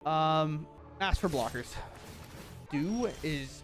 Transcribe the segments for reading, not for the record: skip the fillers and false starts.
Ask for blockers. Do is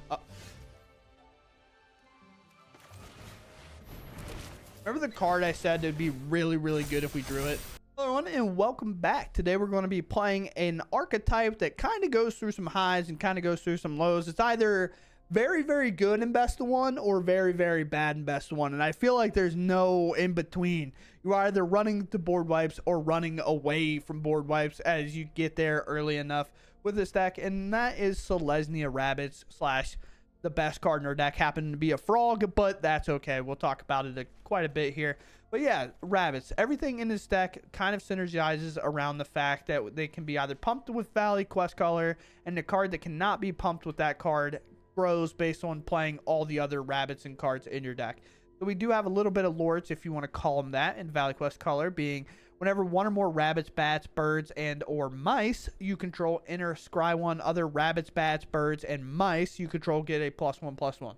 remember the card I said it'd be really, really good if we drew it? Hello everyone, and welcome back. Today we're going to be playing an archetype that kind of goes through some highs and kind of goes through some lows. It's either very, very good in best of one or very, very bad in best of one, and I feel like there's no in between. You're either running to board wipes or running away from board wipes as you get there early enough with this deck, and that is Selesnya Rabbits slash the best card in our deck happened to be a frog, but that's okay. We'll talk about it quite a bit here. But yeah, rabbits. Everything in this deck kind of synergizes around the fact that they can be either pumped with Valley Questcaller, and the card that cannot be pumped with that card grows based on playing all the other rabbits and cards in your deck. So we do have a little bit of lords, if you want to call them that, in Valley Questcaller, being whenever one or more rabbits, bats, birds, and or mice you control enter scry one other rabbits, bats, birds, and mice you control get a +1/+1.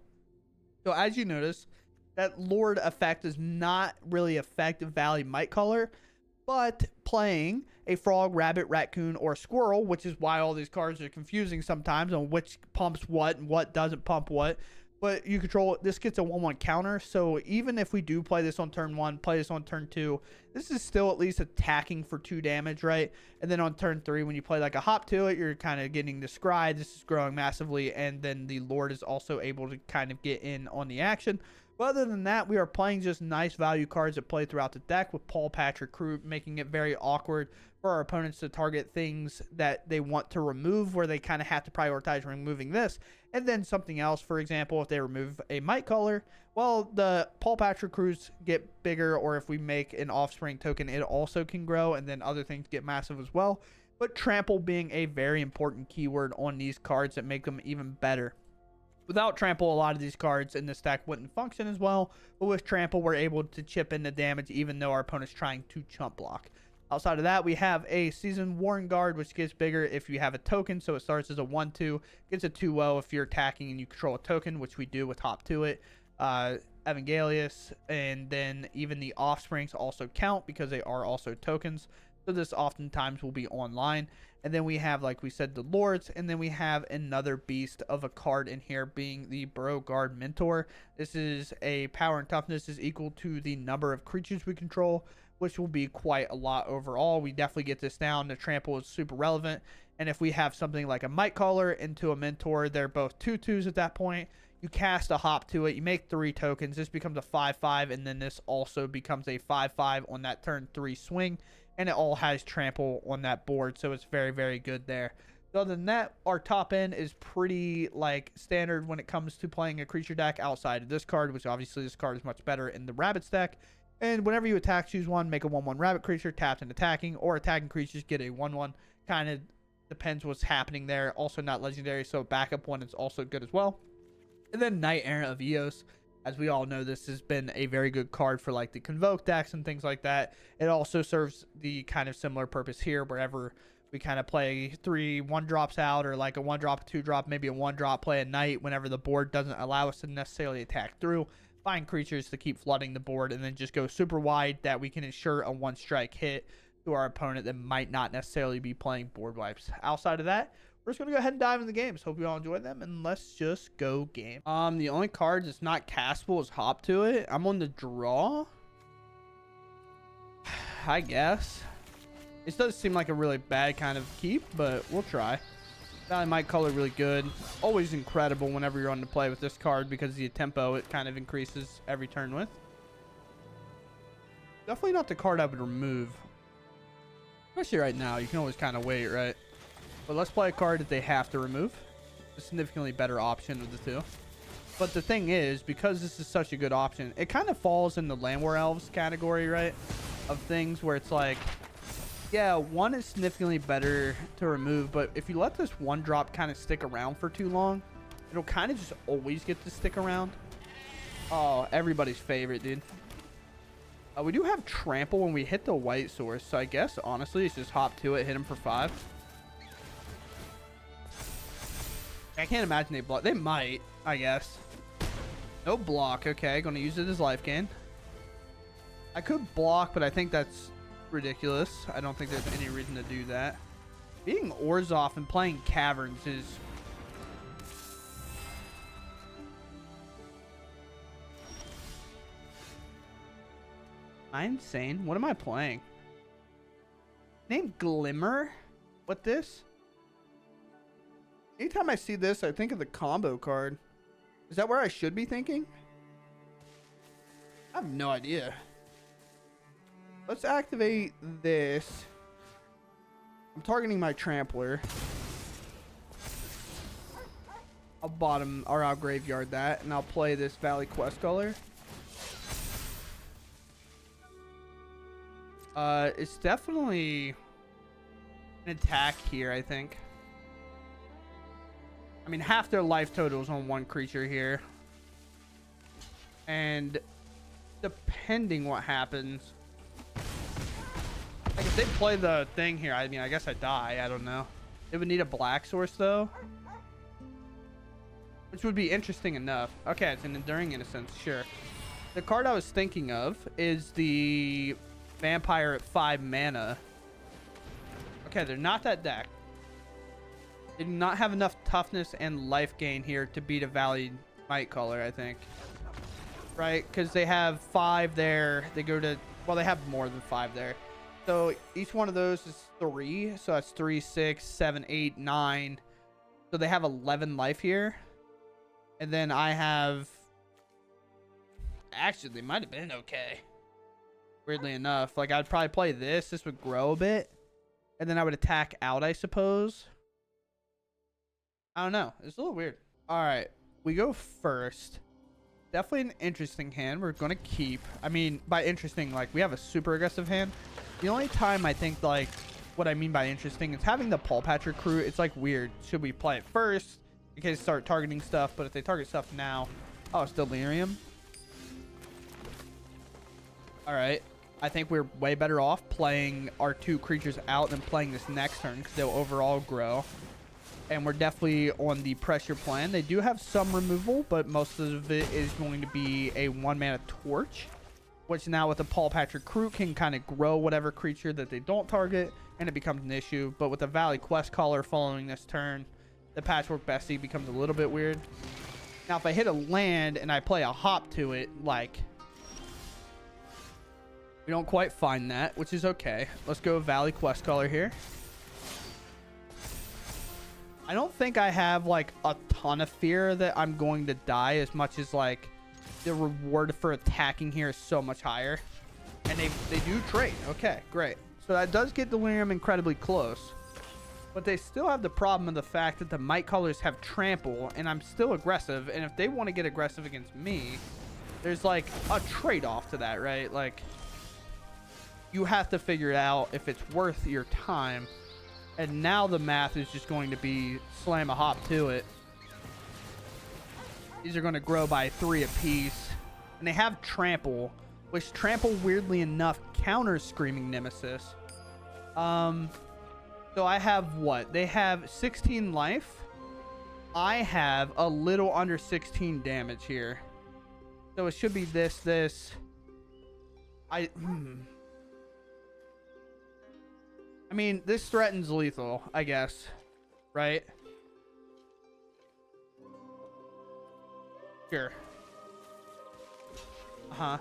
So as you notice, that lord effect does not really affect Valley Mightcaller, but playing a frog, rabbit, raccoon, or squirrel, which is why all these cards are confusing sometimes on which pumps what and what doesn't pump what. But you control, this gets a 1/1 counter, so even if we do play this on turn 1, play this on turn 2, this is still at least attacking for 2 damage, right? And then on turn 3, when you play like a hop to it, you're kind of getting the scry. This is growing massively, and then the lord is also able to kind of get in on the action. But other than that, we are playing just nice value cards that play throughout the deck with Pawpatch Recruit, making it very awkward for our opponents to target things that they want to remove, where they kind of have to prioritize removing this and then something else. For example, if they remove a Mightcaller, well, the Pawpatch Recruits get bigger, or if we make an offspring token, it also can grow, and then other things get massive as well. But trample being a very important keyword on these cards that make them even better. Without trample, a lot of these cards in this deck wouldn't function as well, but with trample, we're able to chip in the damage even though our opponent's trying to chump block. Outside of that, we have a Seasoned Warrenguard, which gets bigger if you have a token, so it starts as a 1/2, gets a 2/0 if you're attacking and you control a token, which we do with hop to it. Evangelist, and then even the offsprings also count because they are also tokens, so this oftentimes will be online. And then we have, like we said, the lords, and then we have another beast of a card in here being the Burrowguard Mentor. This is a power and toughness is equal to the number of creatures we control, which will be quite a lot overall. We definitely get this down. The trample is super relevant, and if we have something like a Mightcaller into a Mentor, they're both 2/2s at that point. You cast a hop to it, you make 3 tokens, this becomes a 5/5, and then this also becomes a 5/5 on that turn 3 swing, and it all has trample on that board, so it's very, very good there. So other than that, our top end is pretty like standard when it comes to playing a creature deck outside of this card, which obviously this card is much better in the rabbits deck. And whenever you attack, choose one, make a 1/1 rabbit creature, tapped and attacking, or attacking creatures get a 1/1. Kind of depends what's happening there. Also not legendary, so backup one is also good as well. And then Knight-Errant of Eos. As we all know, this has been a very good card for like the Convoke decks and things like that. It also serves the kind of similar purpose here, wherever we kind of play 3 1-drops out, or like a 1-drop, 2-drop, maybe a 1-drop, play a Knight whenever the board doesn't allow us to necessarily attack through. Find creatures to keep flooding the board, and then just go super wide that we can ensure a 1-strike hit to our opponent that might not necessarily be playing board wipes. Outside of that, we're just going to go ahead and dive into the games. Hope you all enjoy them, and let's just go game. The only card that's not castable is hop to it. I'm on the draw, I guess. It does seem like a really bad kind of keep, but we'll try. Valley Mightcaller really good. Always incredible whenever you're on the play with this card because the tempo it kind of increases every turn with. Definitely not the card I would remove. Especially right now. You can always kind of wait, right? But let's play a card that they have to remove. A significantly better option of the two. But the thing is, because this is such a good option, it kind of falls in the Land War Elves category, right? Of things where it's like, yeah, one is significantly better to remove, but if you let this 1-drop kind of stick around for too long, it'll kind of just always get to stick around. Oh, everybody's favorite, dude. We do have trample when we hit the white source, so I guess, honestly, it's just hop to it, hit him for 5. I can't imagine they block. They might, I guess. No block. Okay, gonna use it as life gain. I could block, but I think that's ridiculous. I don't think there's any reason to do that. Being Orzhov and playing Caverns is... Am I insane? What am I playing? Name Glimmer? What this? Anytime I see this, I think of the combo card. Is that where I should be thinking? I have no idea. Let's activate this. I'm targeting my Trampler. I'll bottom, or I'll graveyard that, and I'll play this Valley Questcaller. It's definitely an attack here, I think. I mean, half their life totals on one creature here. And depending what happens, like if they play the thing here, I mean, I guess I die. I don't know. It would need a black source though, which would be interesting enough. Okay, it's an Enduring Innocence, sure. The card I was thinking of is the Vampire at 5 mana. Okay, they're not that deck. They do not have enough toughness and life gain here to beat a Valley Mightcaller, I think. Right? Because they have 5 there. They go to... Well, they have more than 5 there. So each one of those is 3. So that's 3, 6, 7, 8, 9. So they have 11 life here. And then I have... Actually, they might have been okay. Weirdly enough. Like, I'd probably play this. This would grow a bit. And then I would attack out, I suppose. I don't know. It's a little weird. All right. We go first. Definitely an interesting hand. We're going to keep. I mean, by interesting, like, we have a super aggressive hand. The only time I think, like, what I mean by interesting is having the Pawpatch Recruit. It's, like, weird. Should we play it first in case they start targeting stuff? But if they target stuff now... Oh, it's Delirium. All right. I think we're way better off playing our 2 creatures out than playing this next turn because they'll overall grow. And we're definitely on the pressure plan. They do have some removal, but most of it is going to be a 1-mana Torch, which now with the Pawpatch Recruit can kind of grow whatever creature that they don't target, and it becomes an issue. But with the Valley Questcaller following this turn, the Patchwork Bestie becomes a little bit weird. Now, if I hit a land and I play a hop to it, like... We don't quite find that, which is okay. Let's go Valley Questcaller here. I don't think I have, like, a ton of fear that I'm going to die as much as, like, the reward for attacking here is so much higher. And they do trade. Okay, great. So that does get Delirium incredibly close. But they still have the problem of the fact that the Mightcallers have Trample, and I'm still aggressive. And if they want to get aggressive against me, there's, like, a trade-off to that, right? Like, you have to figure it out if it's worth your time. And now the math is just going to be slam a hop to it. These are going to grow by 3 apiece. And they have Trample, which Trample, weirdly enough, counters Screaming Nemesis. So I have what? They have 16 life. I have a little under 16 damage here. So it should be this. I mean, this threatens lethal, I guess. Right? Sure. I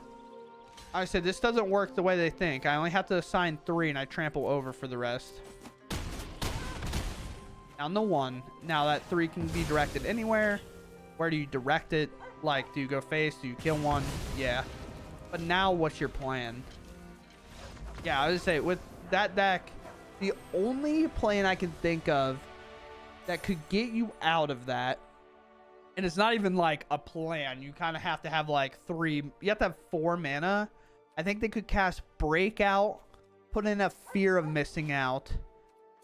said this doesn't work the way they think. I only have to assign 3 and I trample over for the rest. Down the 1. Now that 3 can be directed anywhere. Where do you direct it? Like, do you go face? Do you kill one? Yeah. But now what's your plan? Yeah, I would say with that deck, the only plan I can think of that could get you out of that, and it's not even like a plan. You kind of have to have like 3. You have to have 4 mana. I think they could cast Breakout, put in a Fear of Missing Out,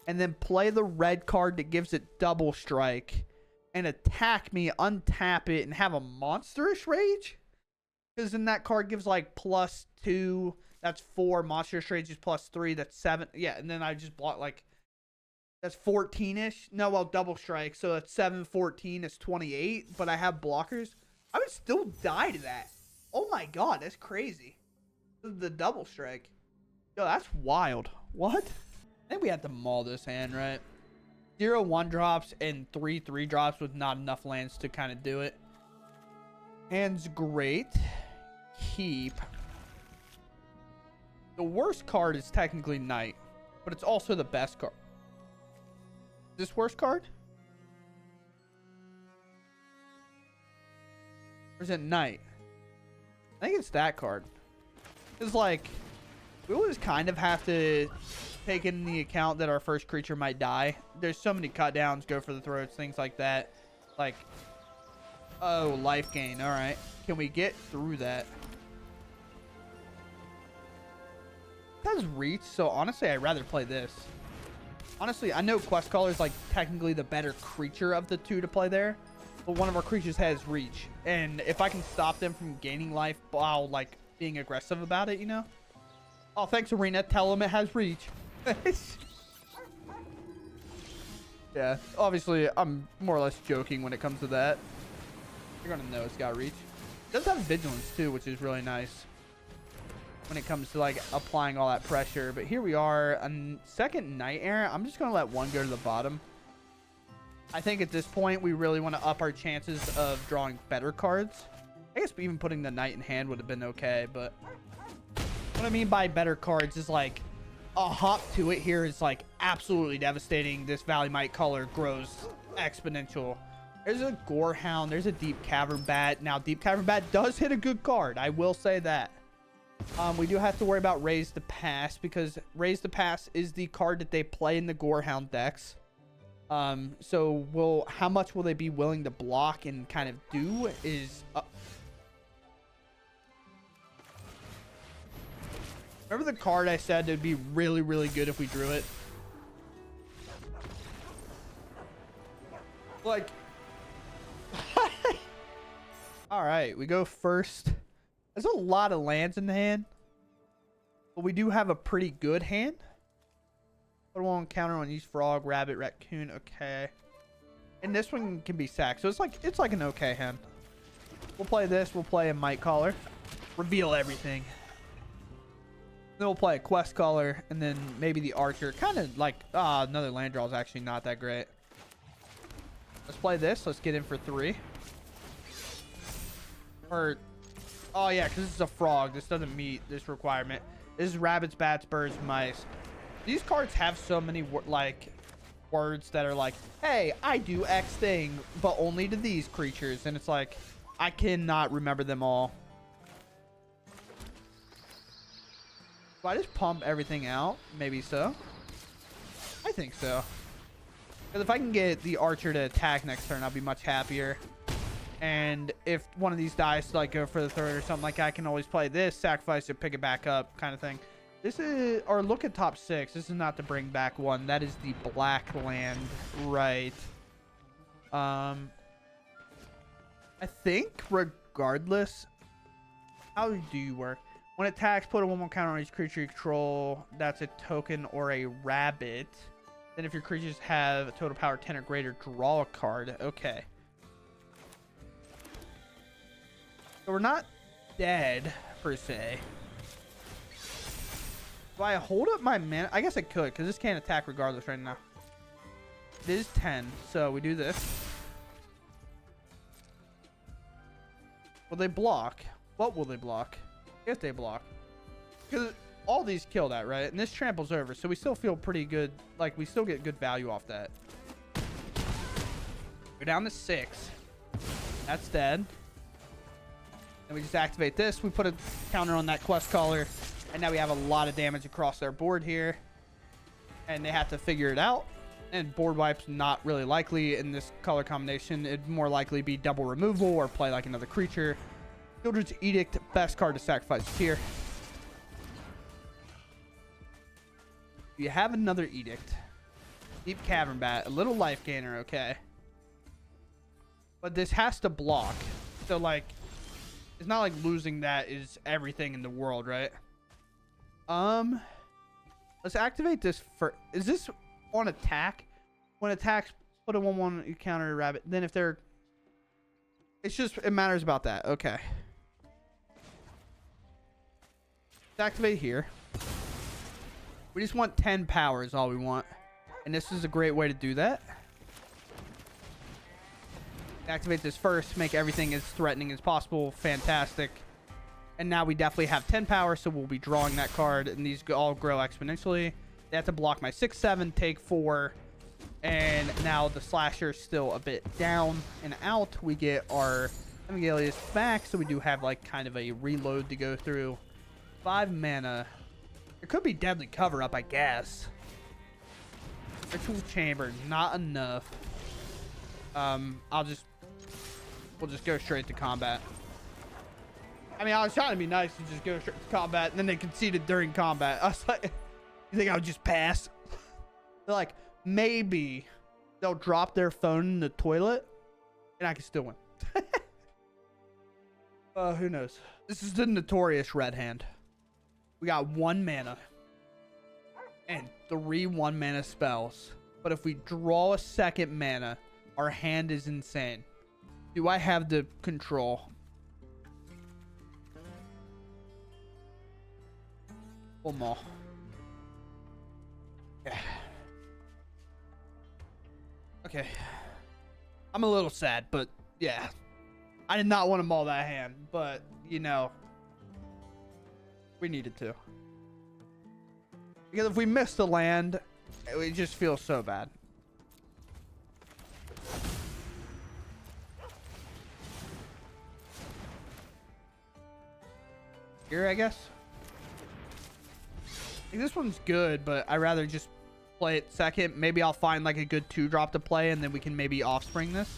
and then play the red card that gives it double strike and attack me, untap it, and have a Monstrous Rage. Because then that card gives like +2. That's 4. Monstrous Rage is +3. That's 7. Yeah, and then I just block like... That's 14-ish. No, well, double strike. So that's 7, 14. It's 28. But I have blockers. I would still die to that. Oh my god, that's crazy. The double strike. Yo, that's wild. What? I think we have to maul this hand, right? 0 1-drops and 3 3-drops with not enough lands to kind of do it. Hand's great. Keep. The worst card is technically Knight, but it's also the best card. Is this worst card? Or is it Knight? I think it's that card. It's like, we always kind of have to take into the account that our first creature might die. There's so many cut downs, go for the throats, things like that. Like, oh, life gain. All right. Can we get through that? It has reach, so honestly, I'd rather play this. Honestly, I know Questcaller is like technically the better creature of the two to play there, but one of our creatures has reach, and if I can stop them from gaining life while like being aggressive about it, you know. Oh, thanks, Arena. Tell them it has reach. Yeah, obviously, I'm more or less joking when it comes to that. You're gonna know it's got reach. It does have vigilance too, which is really nice when it comes to like applying all that pressure. But here we are, a second Knight-Errant. I'm just gonna let one go to the bottom. I think at this point we really want to up our chances of drawing better cards. I guess even putting the Knight in hand would have been okay, but what I mean by better cards is like a hop to it here is like absolutely devastating. This Valley Mightcaller grows exponential. There's a Gorehound, there's a Deep Cavern Bat. Now Deep Cavern Bat does hit a good card, I will say that. We do have to worry about Raise the Pass, because Raise the Pass is the card that they play in the Gorehound decks. So how much will they be willing to block and kind of do is remember the card I said it'd be really, really good if we drew it? Like, all right, we go first. There's a lot of lands in the hand, but we do have a pretty good hand. Put one counter on each frog, rabbit, raccoon. Okay, and this one can be sacked, so it's like an okay hand. We'll play this. We'll play a Mightcaller, reveal everything. Then we'll play a Questcaller, and then maybe the Archer. Kind of like another land draw is actually not that great. Let's play this. Let's get in for 3. Or, oh yeah, because this is a frog. This doesn't meet this requirement. This is rabbits, bats, birds, mice. These cards have so many like words that are like, hey, I do X thing, but only to these creatures. And it's like, I cannot remember them all. Do I just pump everything out? Maybe so. I think so. Because if I can get the Archer to attack next turn, I'll be much happier. And if one of these dies to like go for the third or something, like I can always play this, sacrifice to pick it back up kind of thing. This is, or look at top 6. This is not to bring back one. That is the black land, right? I think regardless, how do you work? When it attacks, put a 1/1 counter on each creature you control. That's a token or a rabbit. Then if your creatures have a total power 10 or greater, draw a card. Okay. So we're not dead, per se. Do I hold up my mana? I guess I could, because this can't attack regardless right now. It is 10, so we do this. Will they block? What will they block? If they block. Because all these kill that, right? And this tramples over, so we still feel pretty good. Like, we still get good value off that. We're down to 6. That's dead. And we just activate this. We put a counter on that Questcaller. And now we have a lot of damage across their board here. And they have to figure it out. And board wipe's not really likely in this color combination. It'd more likely be double removal or play like another creature. Children's Edict, best card to sacrifice here. You have another Edict. Deep Cavern Bat, a little life gainer, okay. But this has to block. So, like, it's not like losing that is everything in the world, right? Let's activate this for... Is this on attack? When attacks, put a 1/1, you counter a rabbit. Then if they're... It's just... It matters about that. Okay. Let's activate here. We just want 10 power is all we want. And this is a great way to do that. Activate this first, make everything as threatening as possible. Fantastic. And now we definitely have 10 power, so we'll be drawing that card, and these all grow exponentially. They have to block my 6/7, take 4, and now the slasher is still a bit down and out. We get our Evangelist back, so we do have like kind of a reload to go through. 5 mana. It could be Deadly Cover-Up, I guess. Ritual Chamber, not enough. We'll just go straight to combat. I mean, I was trying to be nice and just go straight to combat, and then they conceded during combat. I was like, you think I would just pass? They're like, maybe they'll drop their phone in the toilet, and I can still win. Who knows? This is the notorious red hand. We got 1 mana and 3 1-mana spells. But if we draw a second mana, our hand is insane. Do I have the control? One more. Yeah. Okay. I'm a little sad, but yeah. I did not want to maul that hand, but you know, we needed to. Because if we miss the land, it just feels so bad. Here, I guess. Like, this one's good, but I'd rather just play it second. Maybe I'll find like a good 2-drop to play, and then we can maybe offspring this.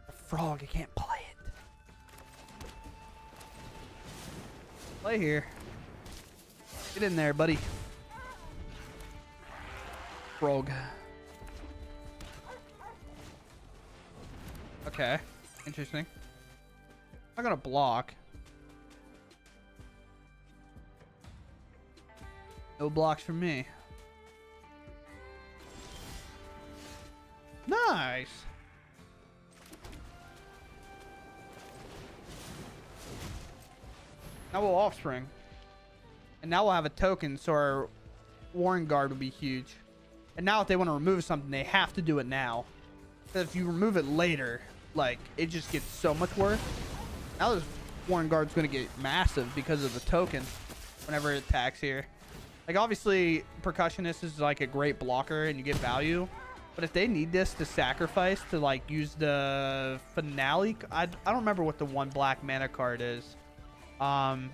A frog, I can't play it. Play here. Get in there, buddy. Frog. Okay. Interesting. I'm gonna block. No blocks from me. Nice. Now we'll offspring. And now we'll have a token, so our Warrenguard will be huge. And now if they want to remove something, they have to do it now. Because if you remove it later, like, it just gets so much worse. Now this Warrenguard's going to get massive because of the token whenever it attacks here. Like, obviously, Percussionist is like a great blocker and you get value. But if they need this to sacrifice to, like, use the finale, I don't remember what the 1 black mana card is. Final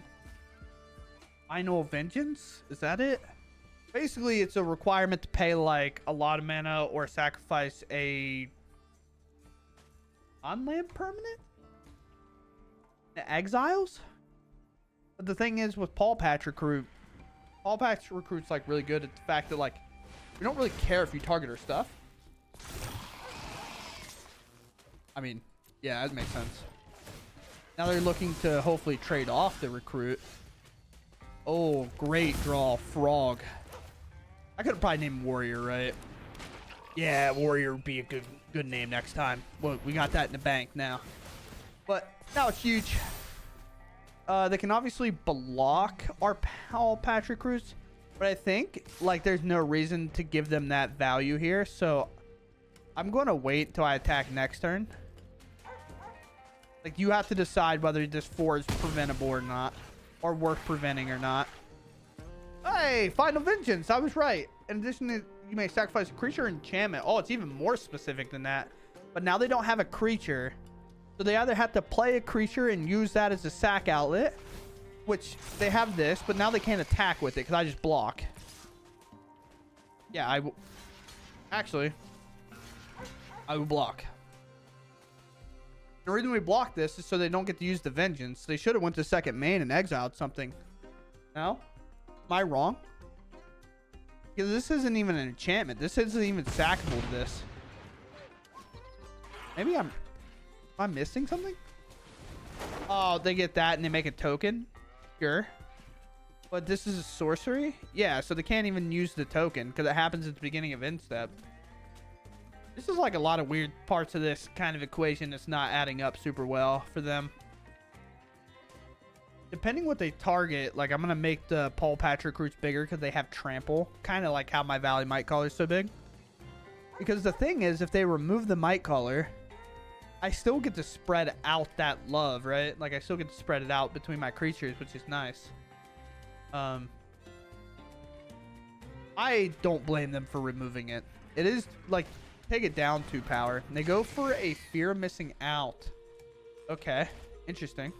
Vengeance? Is that it? Basically, it's a requirement to pay, like, a lot of mana or sacrifice a on-land permanent? The Exiles? But the thing is, with Pawpatch Recruit, Pawpatch Recruit's, like, really good at the fact that, like, we don't really care if you target our stuff. I mean, yeah, that makes sense. Now they're looking to hopefully trade off the Recruit. Oh, great draw, Frog. I could have probably named Warrior, right? Yeah, Warrior would be a good name next time. Well, we got that in the bank now. But now it's huge. They can obviously block our Pawpatch Recruits, but I think, like, there's no reason to give them that value here. So I'm going to wait until I attack next turn. Like, you have to decide whether this 4 is preventable or not, or worth preventing or not. Hey, Final Vengeance, I was right. In addition to, you may sacrifice a creature or enchantment. Oh, it's even more specific than that. But now they don't have a creature, so they either have to play a creature and use that as a sack outlet, which they have this, but now they can't attack with it because I just block. Yeah, actually, I will block. The reason we block this is so they don't get to use the Vengeance. They should have went to second main and exiled something. No? Am I wrong? Because this isn't even an enchantment. This isn't even sackable to this. Maybe am I missing something? Oh, they get that and they make a token? Sure. But this is a sorcery? Yeah, so they can't even use the token because it happens at the beginning of end step. This is like a lot of weird parts of this kind of equation that's not adding up super well for them. depending what they target, like I'm gonna make the Pawpatch Recruits bigger because they have trample, kind of like how my Valley Mightcaller is so big. Because the thing is, if they remove the Mightcaller, I still get to spread out that love, right? Like I still get to spread it out between my creatures, which is nice. I don't blame them for removing it. It is like, take it down 2 power. And they go for a fear of missing out. Okay, interesting.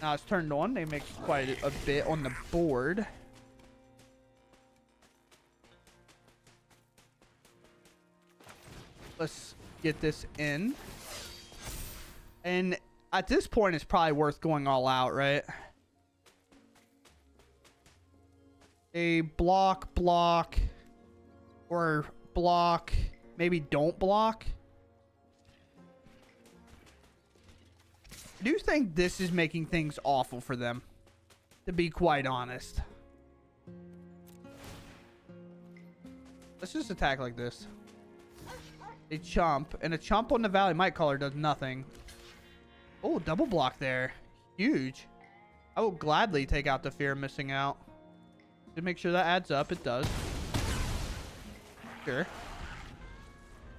Now it's turned on. They make quite a bit on the board. Let's get this in. And at this point, it's probably worth going all out, right? A block, or block, maybe don't block. I do think this is making things awful for them, to be quite honest. Let's just attack like this. A chump, and a chump on the Valley Mightcaller does nothing. Oh, double block there. Huge. I will gladly take out the fear of missing out. To make sure that adds up. It does. Sure.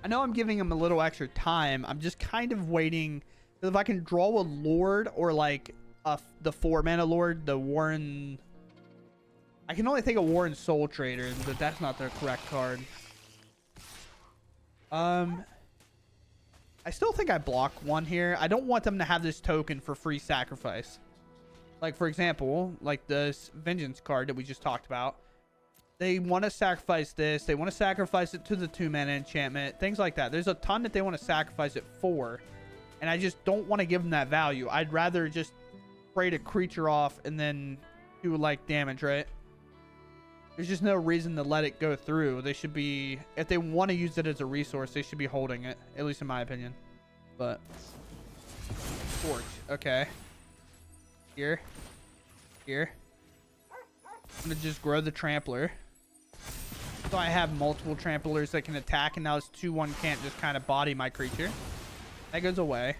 I know I'm giving him a little extra time. I'm just kind of waiting. If I can draw a Lord or like the 4-mana Lord, the Warren... I can only think of Warren Soul Trader, but that's not the correct card. I still think I block one here. I don't want them to have this token for free sacrifice. Like, for example, like this Vengeance card that we just talked about. They want to sacrifice this. They want to sacrifice it to the 2-mana enchantment. Things like that. There's a ton that they want to sacrifice it for. And I just don't want to give them that value. I'd rather just trade a creature off and then do, like, damage, right? There's just no reason to let it go through. They should be... If they want to use it as a resource, they should be holding it. At least in my opinion. But... Torch. Okay. Here. I'm gonna just grow the Trampler. So I have multiple Tramplers that can attack, and now this 2/1 can't just kind of body my creature. That goes away.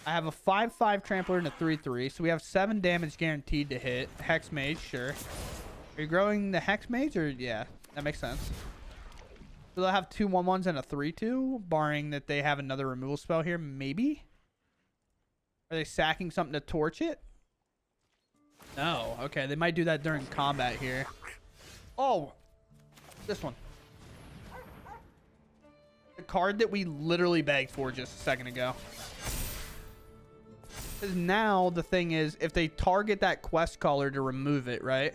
I have a 5/5 Trampler and a 3/3, so we have 7 damage guaranteed to hit. Hex Mage, sure. Are you growing the Hex Mage, or... Yeah, that makes sense. So they'll have 2 1/1s and a 3/2, barring that they have another removal spell here, maybe? Are they sacking something to torch it? No. Okay, they might do that during combat here. Oh! This one. The card that we literally begged for just a second ago. Because now the thing is, if they target that Questcaller to remove it, right?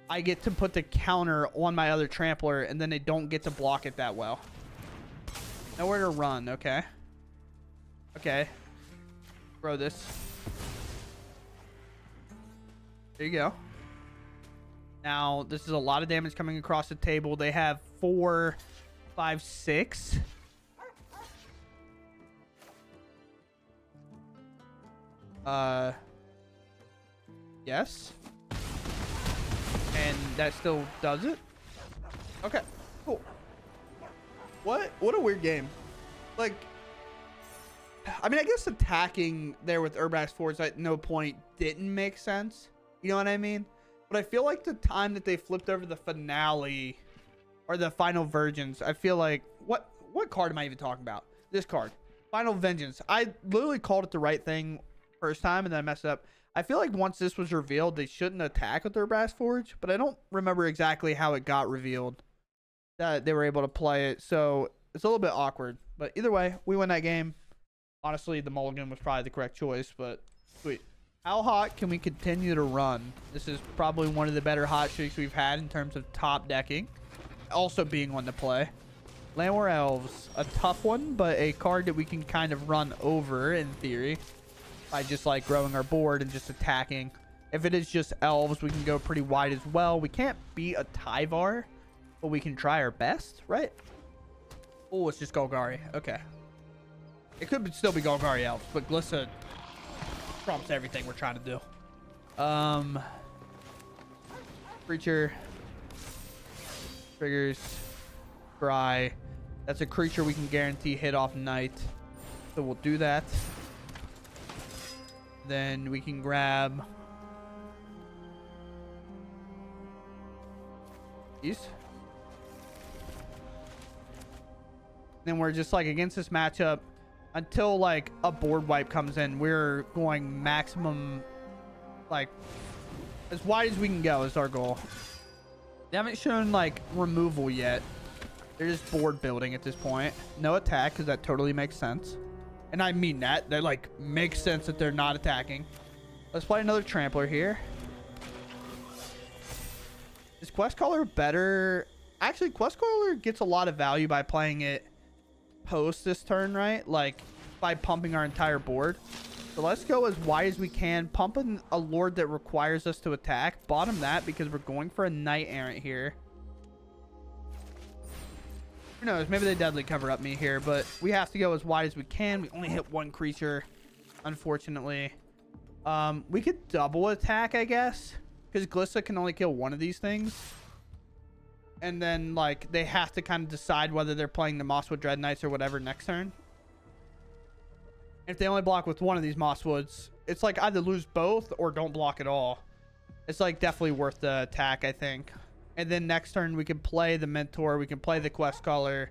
I get to put the counter on my other Trampler, and then they don't get to block it that well. Nowhere to run, okay. Okay. Throw this. There you go. Now, this is a lot of damage coming across the table. They have 4, 5, 6. Yes. And that still does it. Okay, cool. What a weird game. Like, I mean, I guess attacking there with Urbax Force at no point didn't make sense. You know what I mean? But I feel like the time that they flipped over the finale or the Final Vengeance, I feel like... What card am I even talking about? This card. Final Vengeance. I literally called it the right thing first time and then I messed up. I feel like once this was revealed, they shouldn't attack with their Brass Forge, but I don't remember exactly how it got revealed that they were able to play it. So it's a little bit awkward. But either way, we win that game. Honestly, the mulligan was probably the correct choice, but sweet. How hot can we continue to run? This is probably one of the better hot streaks we've had in terms of top decking. Also being one to play. Landwar Elves. A tough one, but a card that we can kind of run over in theory. By just like growing our board and just attacking. If it is just elves, we can go pretty wide as well. We can't beat a Tyvar, but we can try our best, right? Oh, it's just Golgari. Okay. It could still be Golgari elves, but Glissa trumps everything we're trying to do. Creature. Triggers. Scry. That's a creature we can guarantee hit off Knight. So we'll do that. Then we can grab these. Then we're just like against this matchup until like a board wipe comes in. We're going maximum, like as wide as we can go is our goal. They haven't shown like removal yet. They're just board building at this point. No attack, because that totally makes sense. And I mean that. That like makes sense that they're not attacking. Let's play another Trampler here. Is Questcaller better? Actually, Questcaller gets a lot of value by playing it post this turn, right? Like by pumping our entire board. So let's go as wide as we can. Pumping a Lord that requires us to attack. Bottom that because we're going for a Knight-Errant here. Who knows? Maybe they deadly cover up me here, but we have to go as wide as we can. We only hit one creature, unfortunately. We could double attack, I guess, because Glissa can only kill one of these things. And then, like, they have to kind of decide whether they're playing the Mosswood Dread Knights or whatever next turn. If they only block with one of these Mosswoods, it's like either lose both or don't block at all. It's like definitely worth the attack, I think. And then next turn we can play the Mentor, we can play the Questcaller,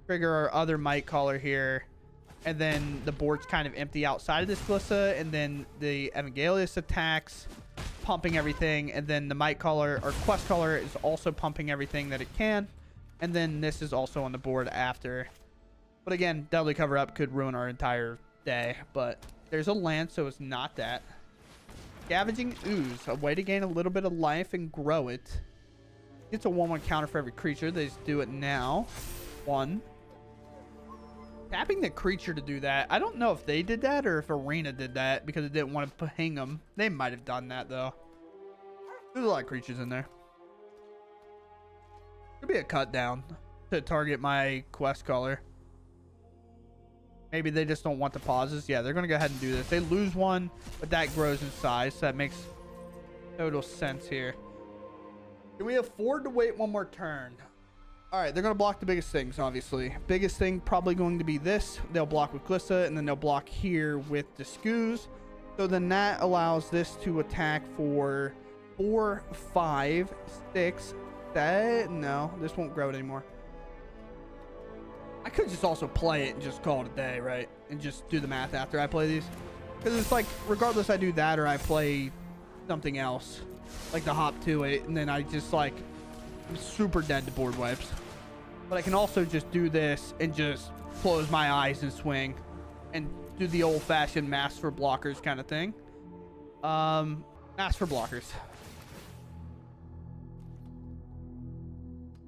trigger our other Mightcaller here, and then the board's kind of empty outside of this Glissa, and then the Evangelist attacks, pumping everything, and then the Mightcaller or Questcaller is also pumping everything that it can, and then this is also on the board after. But again, deadly cover up could ruin our entire day, but there's a land, so it's not that. Scavenging Ooze, a way to gain a little bit of life and grow it. It's a 1/1 counter for every creature. They just do it now. 1. Tapping the creature to do that. I don't know if they did that or if Arena did that because it didn't want to hang them. They might have done that though. There's a lot of creatures in there. Could be a cut down to target my Questcaller. Maybe they just don't want the pauses. Yeah, they're going to go ahead and do this. They lose one, but that grows in size. So that makes total sense here. Can we afford to wait one more turn? All right, they're going to block the biggest things, obviously. Biggest thing probably going to be this. They'll block with Glissa, and then they'll block here with the Scoos. So then that allows this to attack for 4, 5, 6, 7. No, this won't grow it anymore. I could just also play it and just call it a day, right? And just do the math after I play these. Because it's like, regardless I do that or I play something else. Like the hop to it, and then I just like I'm super dead to board wipes. But I can also just do this and just close my eyes and swing and do the old-fashioned mass for blockers kind of thing. Mass for blockers.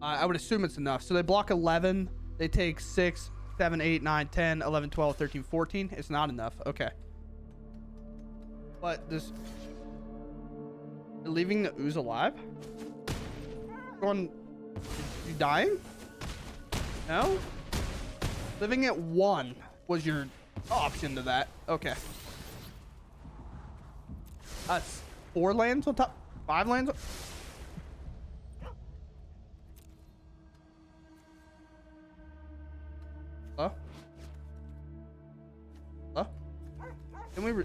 I would assume it's enough. So they block 11. They take 6, 7, 8, 9, 10, 11, 12, 13, 14. It's not enough. Okay. But this... Leaving the Ooze alive? Going... You dying? No? Living at 1 was your option to that. Okay. That's 4 lands on top? 5 lands on... Hello? Hello? Can we...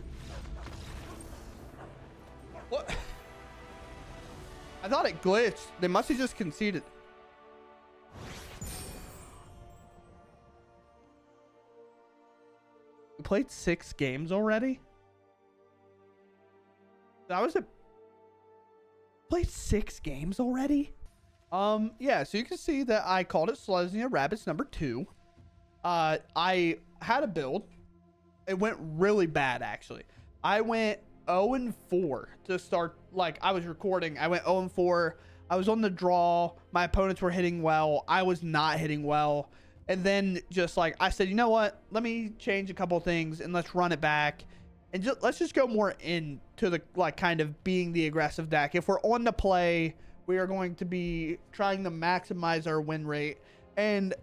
What? I thought it glitched. They must have just conceded. We played 6 games already? That was a... Played 6 games already? Yeah, so you can see that I called it Selesnya Rabbits number 2. I had a build. It went really bad, actually. I went 0-4 to start. Like, I was recording. I went 0-4. I was on the draw. My opponents were hitting well. I was not hitting well. And then just like, I said, you know what? Let me change a couple things and let's run it back. And let's just go more into the, like, kind of being the aggressive deck. If we're on the play, we are going to be trying to maximize our win rate. And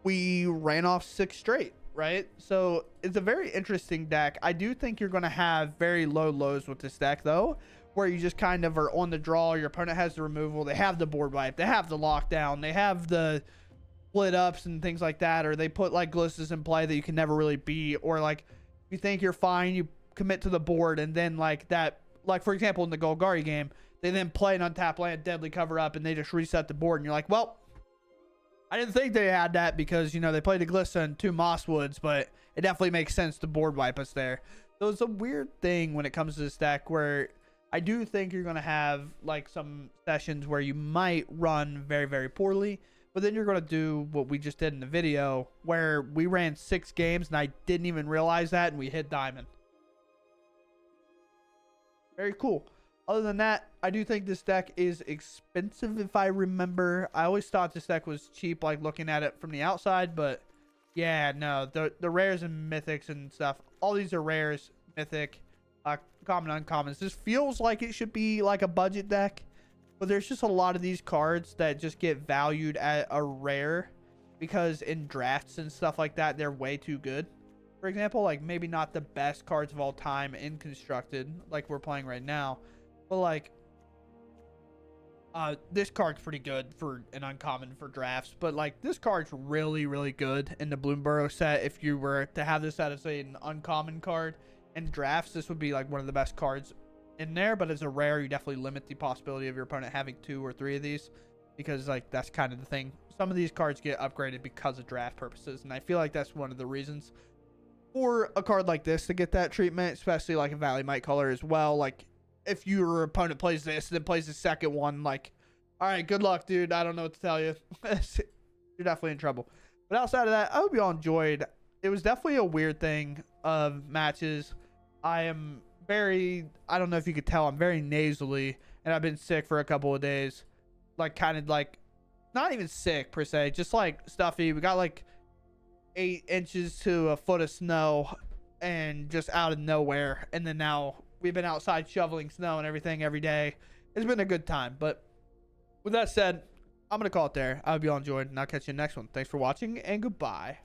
we ran off 6 straight, right? So it's a very interesting deck. I do think you're going to have very low lows with this deck, though, where you just kind of are on the draw. Your opponent has the removal. They have the board wipe. They have the lockdown. They have the split ups and things like that. Or they put, like, Glissas in play that you can never really beat. Or, like, you think you're fine, you commit to the board, and then like that, like for example in the Golgari game, they then play an untapped land, Deadly Cover Up, and they just reset the board, and you're like, well, I didn't think they had that because, you know, they played a Glissa and 2 Mosswoods, but it definitely makes sense to board wipe us there. So it's a weird thing when it comes to this deck where I do think you're going to have like some sessions where you might run very, very poorly, but then you're going to do what we just did in the video where we ran 6 games and I didn't even realize that, and we hit diamond. Very cool. Other than that, I do think this deck is expensive if I remember. I always thought this deck was cheap, like looking at it from the outside, but yeah, no, the rares and mythics and stuff, all these are rares, mythic, common, uncommons. This feels like it should be like a budget deck, but there's just a lot of these cards that just get valued at a rare because in drafts and stuff like that, they're way too good. For example, like maybe not the best cards of all time in Constructed, like we're playing right now, but like this card's pretty good for an uncommon for drafts, but like this card's really, really good in the Bloomburrow set. If you were to have this as an uncommon card in drafts, this would be like one of the best cards in there, but as a rare, you definitely limit the possibility of your opponent having 2 or 3 of these, because like that's kind of the thing. Some of these cards get upgraded because of draft purposes, and I feel like that's one of the reasons for a card like this to get that treatment, especially like a Valley Mightcaller as well. Like if your opponent plays this and then plays the second one, like, all right, good luck, dude. I don't know what to tell you. You're definitely in trouble. But outside of that, I hope you all enjoyed. It was definitely a weird thing of matches. I am very, I don't know if you could tell, I'm very nasally, and I've been sick for a couple of days. Like, kind of like, not even sick per se, just like stuffy. We got like 8 inches to a foot of snow and just out of nowhere. And then now we've been outside shoveling snow and everything every day. It's been a good time. But with that said, I'm going to call it there. I hope you all enjoyed, and I'll catch you in the next one. Thanks for watching, and goodbye.